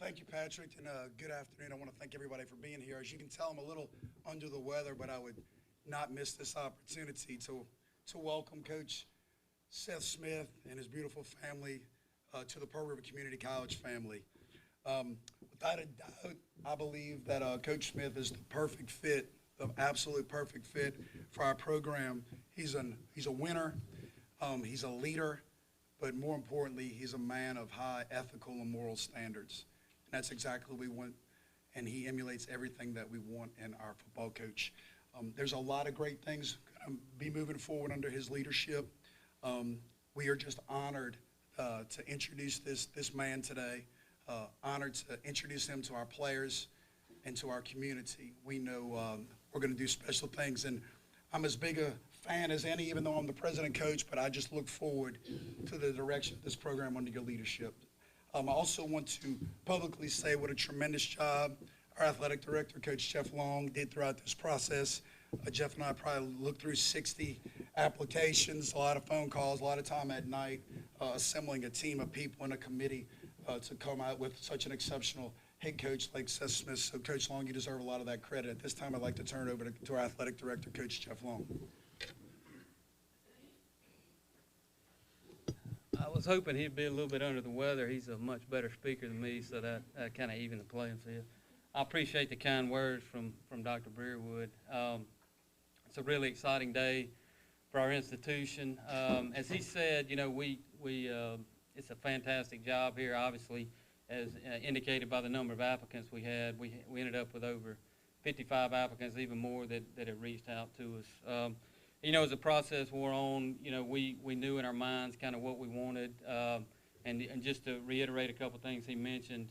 Thank you, Patrick, and good afternoon. I want to thank everybody for being here. As you can tell, I'm a little under the weather, but I would not miss this opportunity to welcome Coach Seth Smith and his beautiful family to the Pearl River Community College family. Without a doubt, I believe that Coach Smith is the perfect fit, the absolute perfect fit for our program. He's a winner. He's a leader. But more importantly, he's a man of high ethical and moral standards. And that's exactly what we want, and he emulates everything that we want in our football coach. There's a lot of great things going to be moving forward under his leadership. We are just honored to introduce this man today, honored to introduce him to our players and to our community. We know we're going to do special things, and I'm as big a fan as any, even though I'm the president coach, but I just look forward to the direction of this program under your leadership. I also want to publicly say what a tremendous job our athletic director, Coach Jeff Long, did throughout this process. Jeff and I probably looked through 60 applications, a lot of phone calls, a lot of time at night, assembling a team of people and a committee to come out with such an exceptional head coach like Seth Smith. So, Coach Long, you deserve a lot of that credit. At this time, I'd like to turn it over to our athletic director, Coach Jeff Long. I was hoping he'd be a little bit under the weather. He's a much better speaker than me, so that kind of evened the playing field. I appreciate the kind words from Dr. Brewer. It's a really exciting day for our institution. As he said, you know, it's a fantastic job here. Obviously, as indicated by the number of applicants we had, we ended up with over 55 applicants, even more that had reached out to us. You know, as the process wore on, you know, we knew in our minds kind of what we wanted. And just to reiterate a couple things he mentioned,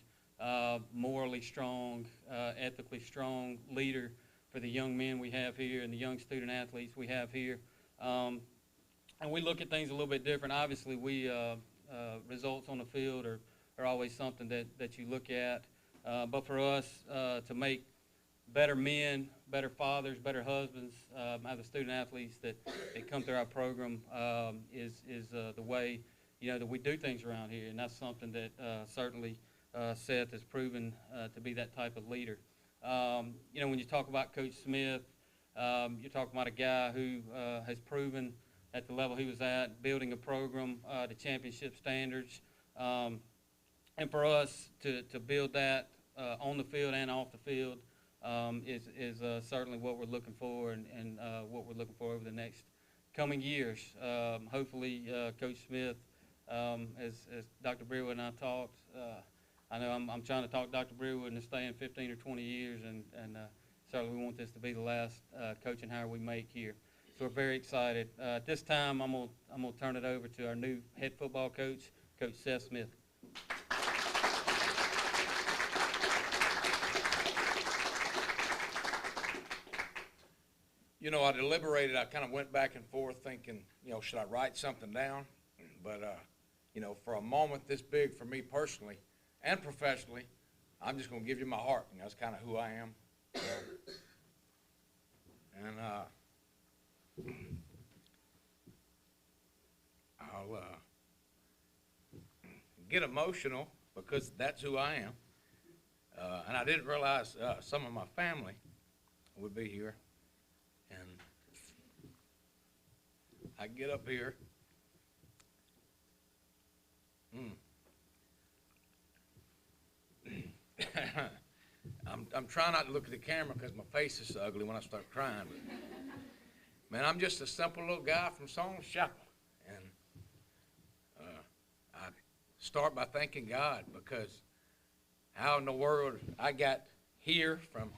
morally strong, ethically strong leader for the young men we have here and the young student athletes we have here. And we look at things a little bit different. Obviously, results on the field are always something that you look at. But for us to make better men, better fathers, better husbands, out of the student athletes that come through our program is the way, you know, that we do things around here, and that's something that certainly Seth has proven to be that type of leader. You know, when you talk about Coach Smith, you're talking about a guy who has proven at the level he was at, building a program to championship standards, and for us to build that on the field and off the field is certainly what we're looking for and what we're looking for over the next coming years. Hopefully, Coach Smith, as Dr. Brewer and I talked, I know I'm trying to talk Dr. Brewer into staying 15 or 20 years, and certainly we want this to be the last coaching hire we make here. So we're very excited. At this time, I'm gonna turn it over to our new head football coach, Coach Seth Smith. You know, I deliberated. I kind of went back and forth thinking, you know, should I write something down? But, you know, for a moment this big for me personally and professionally, I'm just going to give you my heart. And that's kind of who I am. So, and I'll get emotional because that's who I am. And I didn't realize some of my family would be here. And I get up here. I'm trying not to look at the camera because my face is so ugly when I start crying. But, man, I'm just a simple little guy from Song's Chapel. And I start by thanking God because how in the world I got here from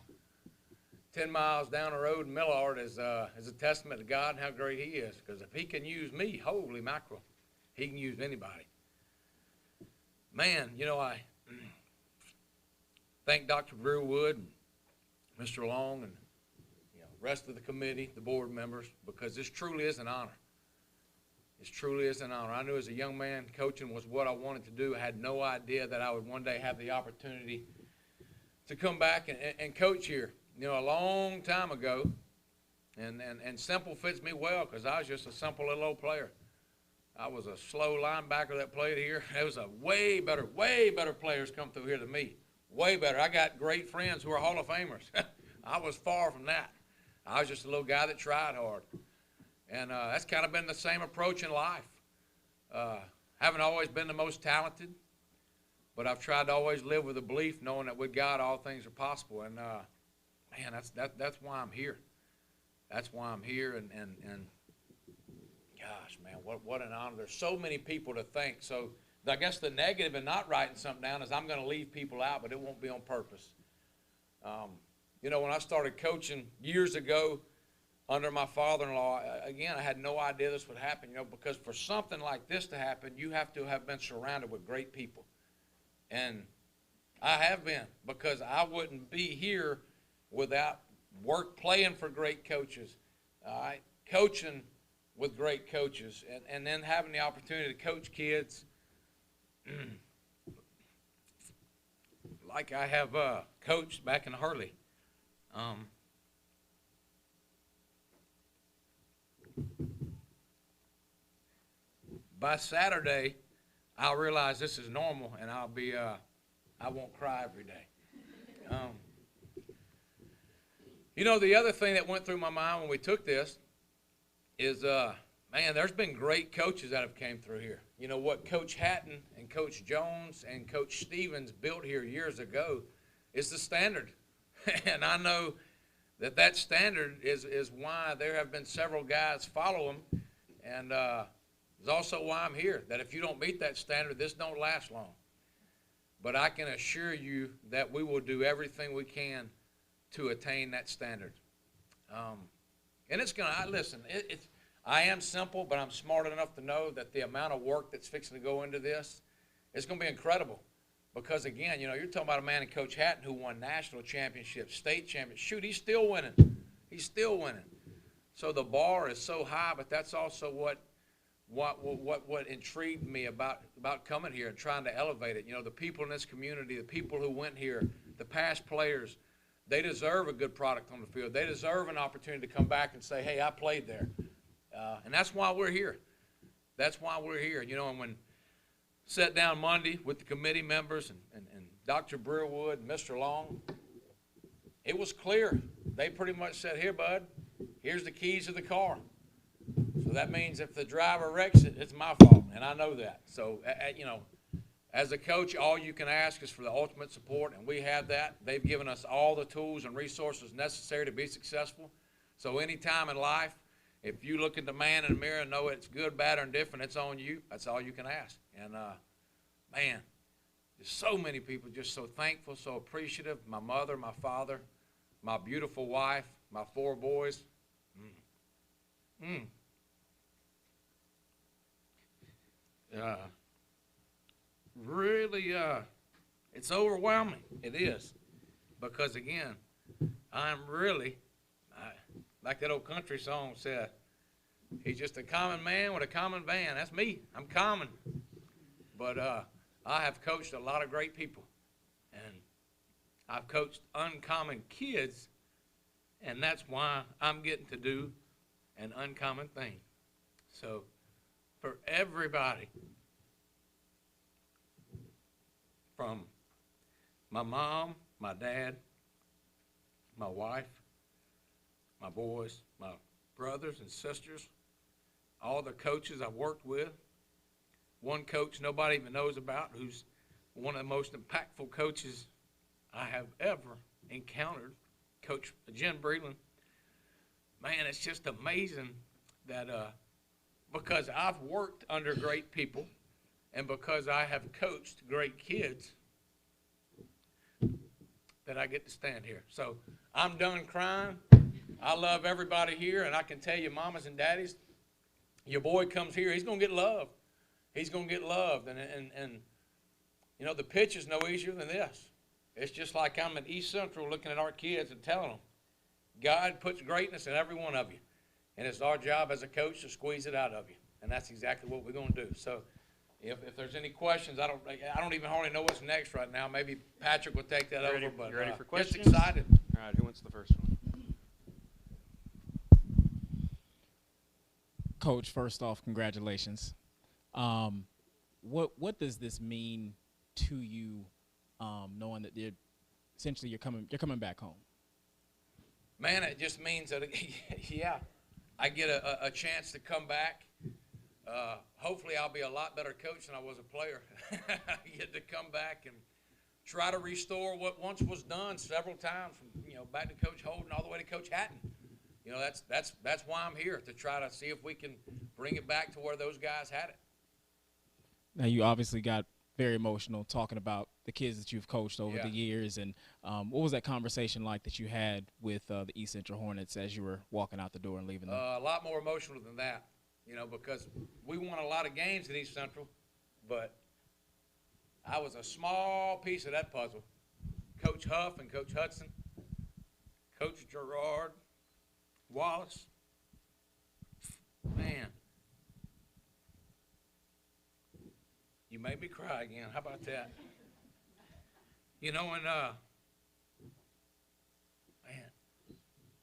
10 miles down the road in Millard is a testament to God and how great he is. Because if he can use me, holy mackerel, he can use anybody. Man, you know, I thank Dr. Brewer and Mr. Long and the rest of the committee, the board members, because this truly is an honor. This truly is an honor. I knew as a young man coaching was what I wanted to do. I had no idea that I would one day have the opportunity to come back and coach here. You know, a long time ago, and simple fits me well because I was just a simple little old player. I was a slow linebacker that played here. There was a way better players come through here than me. Way better. I got great friends who are Hall of Famers. I was far from that. I was just a little guy that tried hard. And that's kind of been the same approach in life. Haven't always been the most talented, but I've tried to always live with a belief, knowing that with God all things are possible. And man, that's why I'm here. That's why I'm here. And gosh, man, what an honor. There's so many people to thank. So I guess the negative in not writing something down is I'm going to leave people out, but it won't be on purpose. You know, when I started coaching years ago under my father-in-law, again, I had no idea this would happen, you know, because for something like this to happen, you have to have been surrounded with great people. And I have been, because I wouldn't be here without playing for great coaches, coaching with great coaches, and then having the opportunity to coach kids like I have coached back in Hurley. By Saturday, I'll realize this is normal, and I'll be, I won't cry every day. You know, the other thing that went through my mind when we took this is, man, there's been great coaches that have came through here. You know, what Coach Hatton and Coach Jones and Coach Stevens built here years ago is the standard. And I know that standard is why there have been several guys follow them. And it's also why I'm here, that if you don't meet that standard, this don't last long. But I can assure you that we will do everything we can to attain that standard. And it's going to, listen, I am simple, but I'm smart enough to know that the amount of work that's fixing to go into this is going to be incredible. Because, again, you know, you're talking about a man in Coach Hatton who won national championships, state championships. Shoot, he's still winning. He's still winning. So the bar is so high, but that's also what intrigued me about coming here and trying to elevate it. You know, the people in this community, the people who went here, the past players, they deserve a good product on the field. They deserve an opportunity to come back and say, hey, I played there. And that's why we're here. That's why we're here. You know, and when sat down Monday with the committee members and Dr. Brewer and Mr. Long, it was clear. They pretty much said, here, bud, here's the keys of the car. So that means if the driver wrecks it, it's my fault, and I know that. So, you know, as a coach, all you can ask is for the ultimate support, and we have that. They've given us all the tools and resources necessary to be successful. So any time in life, if you look at the man in the mirror and know it's good, bad, or indifferent, it's on you. That's all you can ask. And, man, there's so many people just so thankful, so appreciative. My mother, my father, my beautiful wife, my 4 boys. Really, it's overwhelming. It is. Because, again, I'm really, like that old country song said, he's just a common man with a common van. That's me. I'm common. But I have coached a lot of great people. And I've coached uncommon kids, and that's why I'm getting to do an uncommon thing. So for everybody, from my mom, my dad, my wife, my boys, my brothers and sisters, all the coaches I've worked with, one coach nobody even knows about who's one of the most impactful coaches I have ever encountered, Coach Jen Breland. Man, it's just amazing that because I've worked under great people and because I have coached great kids, that I get to stand here. So I'm done crying. I love everybody here, and I can tell you, mamas and daddies, your boy comes here, he's going to get loved. He's going to get loved. And you know, the pitch is no easier than this. It's just like I'm at East Central looking at our kids and telling them, God puts greatness in every one of you. And it's our job as a coach to squeeze it out of you. And that's exactly what we're going to do. So if there's any questions, I don't even hardly know what's next right now. Maybe Patrick will take that over. But you ready for questions? Just excited. All right, who wants the first one? Coach, first off, congratulations. What does this mean to you, knowing that essentially you're coming back home? Man, it just means that, yeah, I get a chance to come back. Hopefully I'll be a lot better coach than I was a player. I get to come back and try to restore what once was done several times, from back to Coach Holden all the way to Coach Hatton. That's why I'm here, to try to see if we can bring it back to where those guys had it. Now, you obviously got very emotional talking about the kids that you've coached over the years, and what was that conversation like that you had with the East Central Hornets as you were walking out the door and leaving them? A lot more emotional than that, because we won a lot of games at East Central, but I was a small piece of that puzzle. Coach Huff and Coach Hudson, Coach Gerard, Wallace, man, you made me cry again. How about that? Man,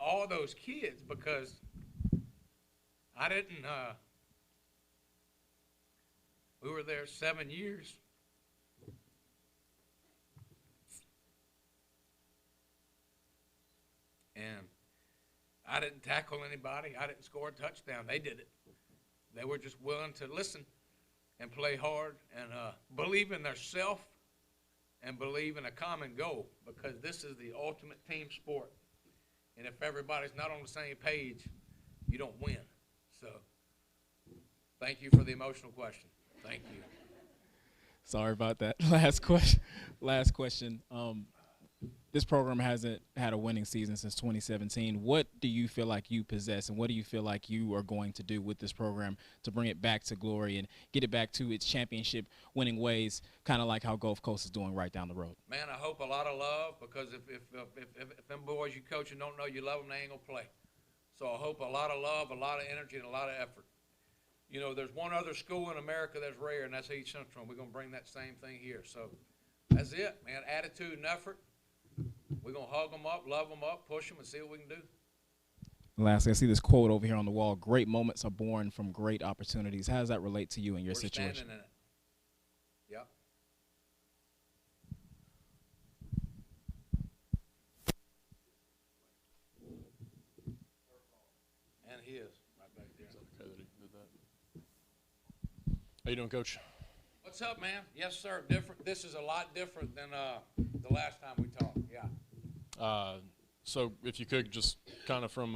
all those kids, because I didn't, we were there 7 years. And I didn't tackle anybody. I didn't score a touchdown. They did it. They were just willing to listen and play hard and believe in themselves and believe in a common goal, because this is the ultimate team sport. And if everybody's not on the same page, you don't win. So thank you for the emotional question. Thank you. Sorry about that. Last question. This program hasn't had a winning season since 2017. What do you feel like you possess, and what do you feel like you are going to do with this program to bring it back to glory and get it back to its championship winning ways, kind of like how Gulf Coast is doing right down the road? Man, I hope a lot of love, because if them boys you coach and don't know you love them, they ain't going to play. So I hope a lot of love, a lot of energy, and a lot of effort. There's one other school in America that's rare, and that's East Central. We're going to bring that same thing here. So that's it, man. Attitude and effort. We're going to hug them up, love them up, push them, and see what we can do. Lastly, I see this quote over here on the wall: great moments are born from great opportunities. How does that relate to you and your situation? Standing in it. Yep. And he is right back there. Is that okay that he did that? How you doing, Coach? What's up, man? Yes, sir. Different. This is a lot different than the last time we talked. Yeah. So if you could just kind of from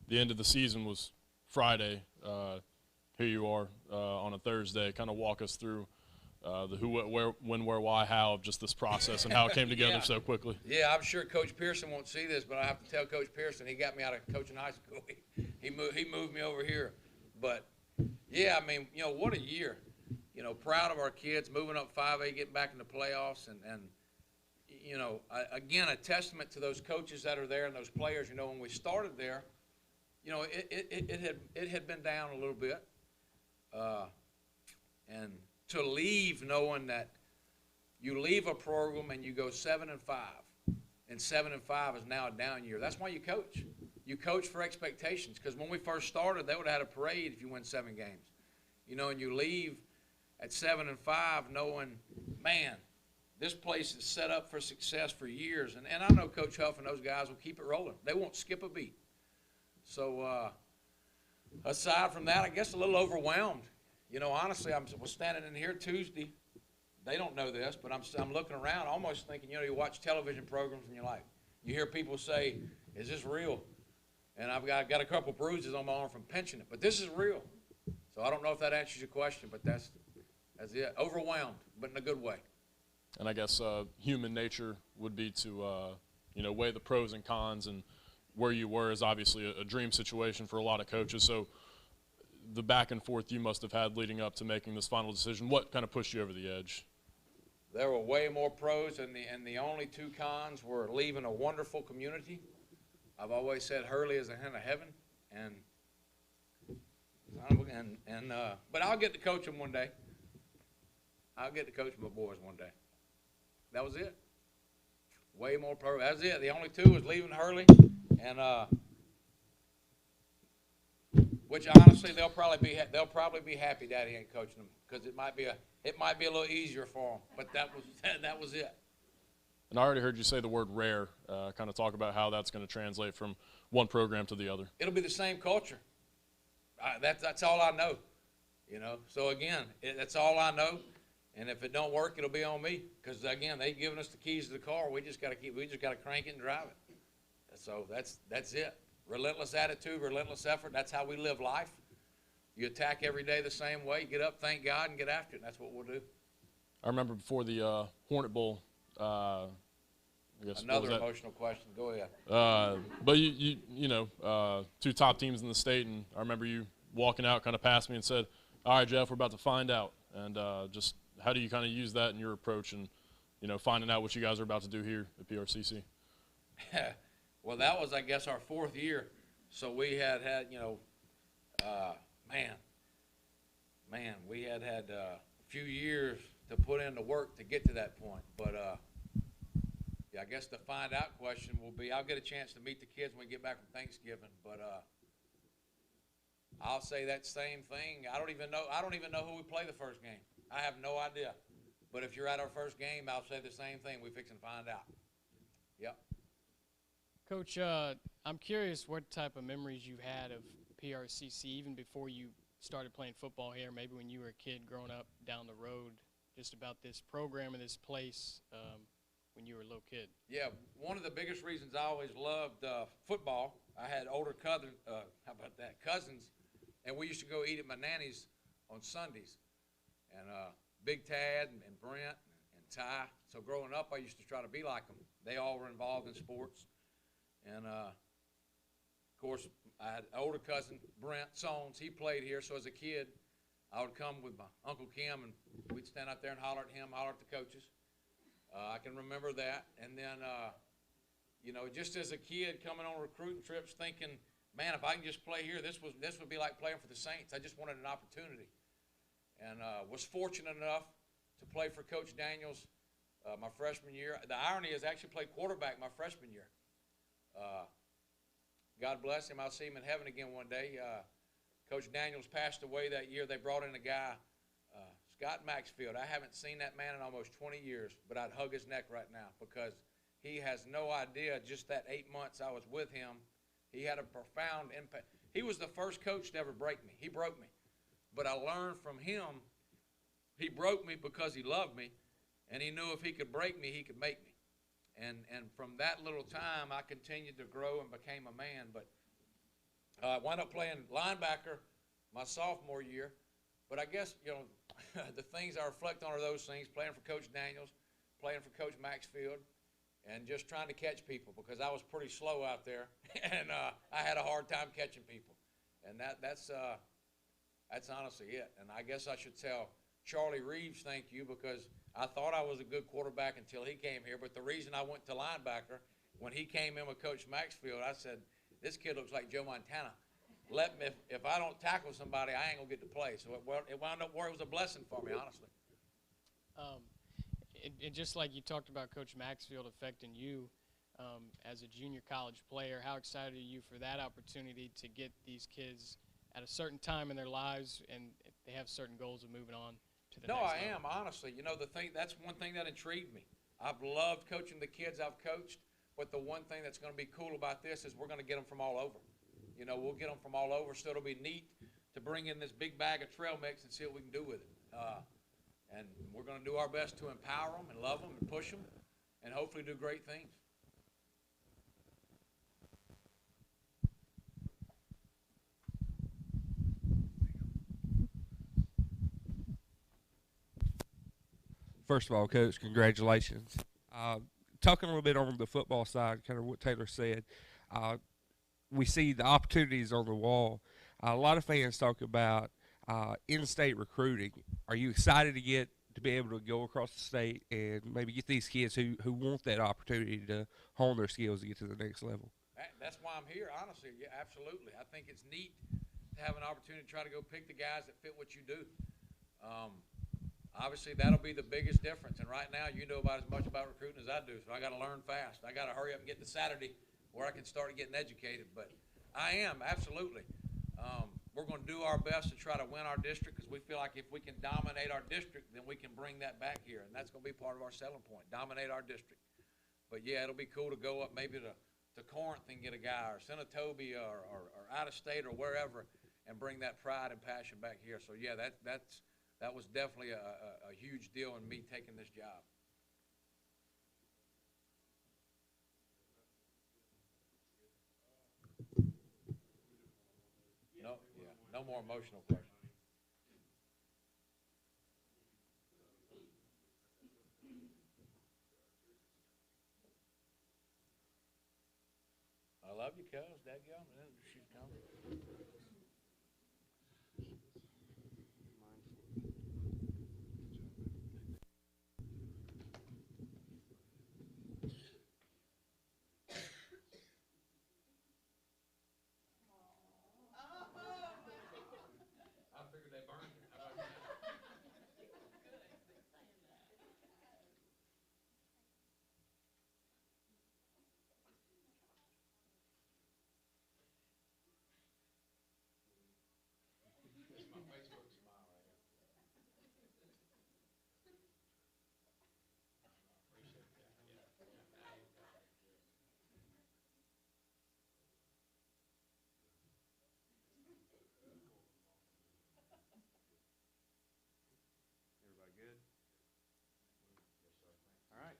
the end of the season was Friday, here you are on a Thursday, kind of walk us through the who, what, where, when, where, why, how of just this process and how it came together so quickly. Yeah, I'm sure Coach Pearson won't see this, but I have to tell Coach Pearson he got me out of coaching high school. He moved me over here. But, yeah, I mean, what a year. Proud of our kids moving up 5A, getting back in the playoffs, and again, a testament to those coaches that are there and those players. When we started there, it had been down a little bit, and to leave knowing that you leave a program and you go 7-5, and 7-5 is now a down year. That's why you coach. You coach for expectations, because when we first started, they would have had a parade if you win 7 games, and you leave at 7-5 knowing, man, this place is set up for success for years. And I know Coach Huff and those guys will keep it rolling. They won't skip a beat. So aside from that, I guess a little overwhelmed. Honestly, I was standing in here Tuesday. They don't know this, but I'm looking around almost thinking, you watch television programs and you hear people say, is this real? And I've got a couple bruises on my arm from pinching it. But this is real. So I don't know if that answers your question, but that's it. Overwhelmed, but in a good way. And I guess human nature would be to, weigh the pros and cons, and where you were is obviously a dream situation for a lot of coaches. So the back and forth you must have had leading up to making this final decision, what kind of pushed you over the edge? There were way more pros, and the only 2 cons were leaving a wonderful community. I've always said Hurley is a hint of heaven, but I'll get to coach them one day. I'll get to coach my boys one day. That was it. Way more pro. That's it. The only 2 was leaving Hurley, and Which honestly, they'll probably be happy Daddy ain't coaching them, because it might be a little easier for them. But that was it. And I already heard you say the word rare. Kind of talk about how that's going to translate from one program to the other. It'll be the same culture. That's all I know. So again, that's all I know. And if it don't work, it'll be on me. Because again, they've given us the keys to the car. We just got to crank it and drive it. So that's it. Relentless attitude, relentless effort. That's how we live life. You attack every day the same way. Get up, thank God, and get after it. And that's what we'll do. I remember before the Hornet Bowl. I guess Another emotional question. Go ahead. But you know, two top teams in the state, and I remember you walking out, kind of past me, and said, "All right, Jeff, we're about to find out." And just how do you kind of use that in your approach, and finding out what you guys are about to do here at PRCC? Well, that was, I guess, our 4th year. So we had we had a few years to put in the work to get to that point. But yeah, I guess the find out question will be, I'll get a chance to meet the kids when we get back from Thanksgiving. But I'll say that same thing. I don't even know who we play the first game. I have no idea. But if you're at our first game, I'll say the same thing. We fixing to find out. Yep. Coach, I'm curious what type of memories you had of PRCC even before you started playing football here, maybe when you were a kid growing up down the road, just about this program and this place when you were a little kid. Yeah, one of the biggest reasons I always loved football, I had older cousins, and we used to go eat at my nanny's on Sundays. And Big Tad and Brent and Ty. So growing up, I used to try to be like them. They all were involved in sports. And, of course, I had an older cousin, Brent Sones. He played here. So as a kid, I would come with my Uncle Kim, and we'd stand out there and holler at him, holler at the coaches. I can remember that. And then, just as a kid coming on recruiting trips thinking, man, if I can just play here, this would be like playing for the Saints. I just wanted an opportunity. And was fortunate enough to play for Coach Daniels my freshman year. The irony is I actually played quarterback my freshman year. God bless him. I'll see him in heaven again one day. Coach Daniels passed away that year. They brought in a guy, Scott Maxfield. I haven't seen that man in almost 20 years, but I'd hug his neck right now because he has no idea just that 8 months I was with him, he had a profound impact. He was the first coach to ever break me. He broke me. But I learned from him, he broke me because he loved me, and he knew if he could break me, he could make me. And from that little time, I continued to grow and became a man. But I wound up playing linebacker my sophomore year. But I guess, the things I reflect on are those things, playing for Coach Daniels, playing for Coach Maxfield, and just trying to catch people because I was pretty slow out there, and I had a hard time catching people. And that's honestly it. And I guess I should tell Charlie Reeves thank you because I thought I was a good quarterback until he came here. But the reason I went to linebacker, when he came in with Coach Maxfield, I said, this kid looks like Joe Montana. Let me, if I don't tackle somebody, I ain't going to get to play. So it wound up where it was a blessing for me, honestly. And just like you talked about Coach Maxfield affecting you as a junior college player, how excited are you for that opportunity to get these kids at a certain time in their lives and they have certain goals of moving on to the next level? No, I am, honestly. That's one thing that intrigued me. I've loved coaching the kids I've coached, but the one thing that's going to be cool about this is we're going to get them from all over. We'll get them from all over, so it'll be neat to bring in this big bag of trail mix and see what we can do with it. And we're going to do our best to empower them and love them and push them and hopefully do great things. First of all, Coach, congratulations. Talking a little bit on the football side, kind of what Taylor said, we see the opportunities on the wall. A lot of fans talk about in-state recruiting. Are you excited to be able to go across the state and maybe get these kids who want that opportunity to hone their skills to get to the next level? That's why I'm here, honestly. Yeah, absolutely. I think it's neat to have an opportunity to try to go pick the guys that fit what you do. Obviously, that'll be the biggest difference. And right now, you know about as much about recruiting as I do, so I got to learn fast. I got to hurry up and get to Saturday where I can start getting educated. But I am, absolutely. we're going to do our best to try to win our district because we feel like if we can dominate our district, then we can bring that back here. And that's going to be part of our selling point, dominate our district. But, yeah, it'll be cool to go up maybe to Corinth and get a guy, or Senatobia, or out of state or wherever, and bring that pride and passion back here. So, yeah, that was definitely a huge deal in me taking this job. No more emotional questions. I love you, cuz. Dadgum. She's coming. I figured they burned you. How about that? It's my Facebook smile right here. Appreciate that. Everybody good? Yes, sir. All right.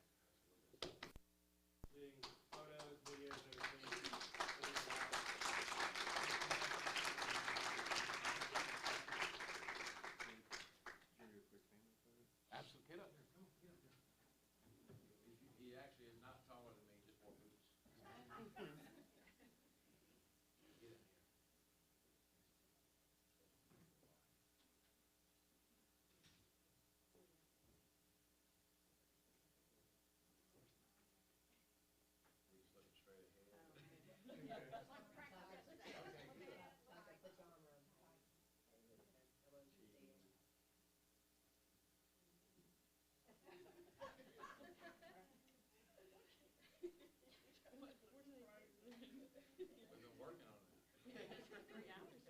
Photos, videos, everything. Absolutely. Get up here. Come on, get up here. He actually is not taller than me, just more boots. Get in here. We just looking straight ahead. We've been working on that.